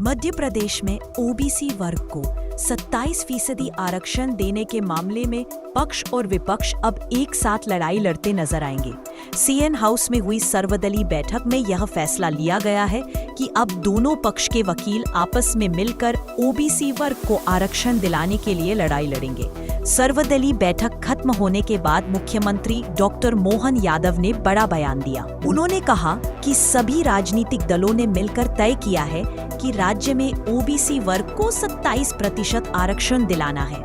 मध्य प्रदेश में ओबीसी वर्ग को 27% आरक्षण देने के मामले में पक्ष और विपक्ष अब एक साथ लड़ाई लड़ते नजर आएंगे। सीएन हाउस में हुई सर्वदलीय बैठक में यह फैसला लिया गया है कि अब दोनों पक्ष के वकील आपस में मिलकर ओबीसी वर्ग को आरक्षण दिलाने के लिए लड़ाई लड़ेंगे। सर्वदलीय बैठक खत्म होने के बाद मुख्यमंत्री डॉक्टर मोहन यादव ने बड़ा बयान दिया। उन्होंने कहा कि सभी राजनीतिक दलों ने मिलकर तय किया है कि राज्य में ओबीसी वर्ग को 27% आरक्षण दिलाना है।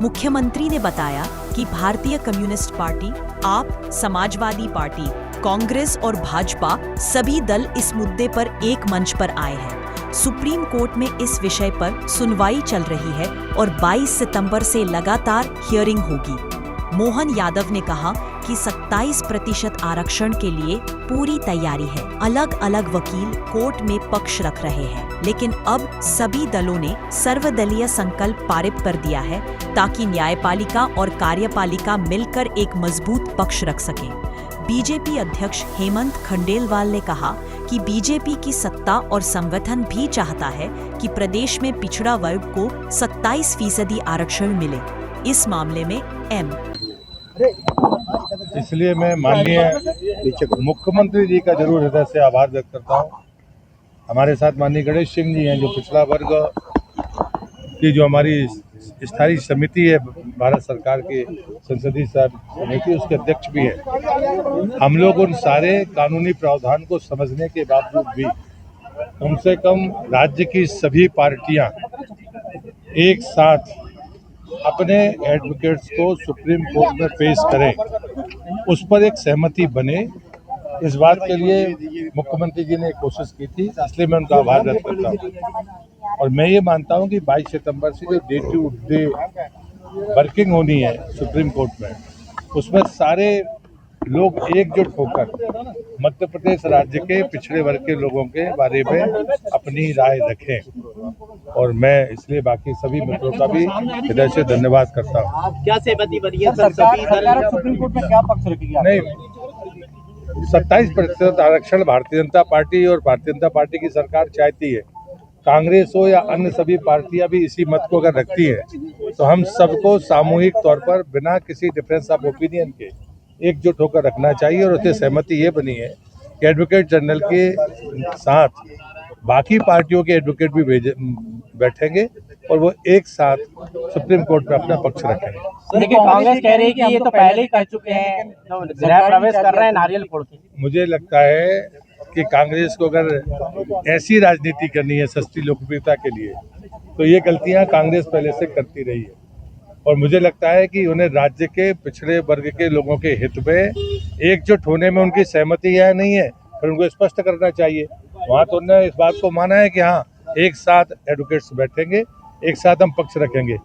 मुख्यमंत्री ने बताया कि भारतीय कम्युनिस्ट पार्टी, आप, समाजवादी पार्टी, कांग्रेस और भाजपा सभी दल इस मुद्दे पर एक मंच पर आए हैं। सुप्रीम कोर्ट में इस विषय पर सुनवाई चल रही है और 22 सितंबर से लगातार हियरिंग होगी। मोहन यादव ने कहा कि 27% आरक्षण के लिए पूरी तैयारी है। अलग अलग वकील कोर्ट में पक्ष रख रहे हैं, लेकिन अब सभी दलों ने सर्वदलीय संकल्प पारित कर दिया है ताकि न्यायपालिका और कार्यपालिका मिलकर एक मजबूत पक्ष रख सकें। बीजेपी अध्यक्ष हेमंत खंडेलवाल ने कहा कि बीजेपी की सत्ता और संगठन भी चाहता है कि प्रदेश में पिछड़ा वर्ग को 27% आरक्षण मिले। इस मामले में इसलिए मैं माननीय मुख्यमंत्री जी का जरूर हृदय से आभार व्यक्त करता हूँ। हमारे साथ माननीय गणेश सिंह जी हैं, जो पिछड़ा वर्ग की जो हमारी स्थायी समिति है भारत सरकार की संसदीय समिति, उसके अध्यक्ष भी हैं। हम लोग उन सारे कानूनी प्रावधान को समझने के बावजूद भी कम से कम राज्य की सभी पार्टियां एक साथ अपने एडवोकेट्स को सुप्रीम कोर्ट में पेश करें, उस पर एक सहमति बने। इस बात के लिए मुख्यमंत्री जी ने कोशिश की थी, इसलिए मैं उनका आभार व्यक्त करता हूँ। और मैं ये मानता हूँ कि 22 सितंबर से जो डे टू डे वर्किंग होनी है सुप्रीम कोर्ट में, उसमें सारे लोग एकजुट होकर मध्य प्रदेश राज्य के पिछड़े वर्ग के लोगों के बारे में अपनी राय रखें। और मैं इसलिए बाकी सभी मित्रों का भी हृदय से धन्यवाद करता हूँ। क्या सहमति बनी है सर? सुप्रीम कोर्ट में क्या पक्ष रखेगी? नहीं, 27% आरक्षण भारतीय जनता पार्टी और भारतीय जनता पार्टी की सरकार चाहती है। कांग्रेस हो या अन्य सभी पार्टियां भी इसी मत को अगर रखती हैं, तो हम सबको सामूहिक तौर पर बिना किसी डिफरेंस ऑफ ओपिनियन के एकजुट होकर रखना चाहिए। और उससे सहमति ये बनी है कि एडवोकेट जनरल के साथ बाकी पार्टियों के एडवोकेट भी बैठेंगे और वो एक साथ सुप्रीम कोर्ट में अपना पक्ष रखेंगे। लेकिन कांग्रेस कह रही है कि ये तो पहले ही कर चुके हैं, गृह प्रवेश कर रहे हैं नारियल फोड़ के। मुझे लगता है कि कांग्रेस को अगर ऐसी राजनीति करनी है सस्ती लोकप्रियता के लिए, तो ये गलतियां कांग्रेस पहले से करती रही है। और मुझे लगता है कि उन्हें राज्य के पिछड़े वर्ग के लोगों के हित में एकजुट होने में उनकी सहमति है नहीं है, फिर उनको स्पष्ट करना चाहिए। वहाँ तो उन्होंने इस बात को माना है कि हाँ, एक साथ एडवोकेट्स बैठेंगे, एक साथ हम पक्ष रखेंगे।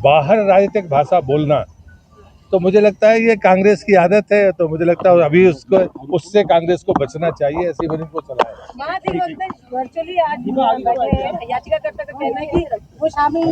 बाहर राजनीतिक भाषा बोलना तो मुझे लगता है ये कांग्रेस की आदत है, तो मुझे लगता है अभी उससे कांग्रेस को बचना चाहिए। ऐसी बनी को चला है। वर्चुअली आज याचिकाकर्ता का कहना है कि वो शामिल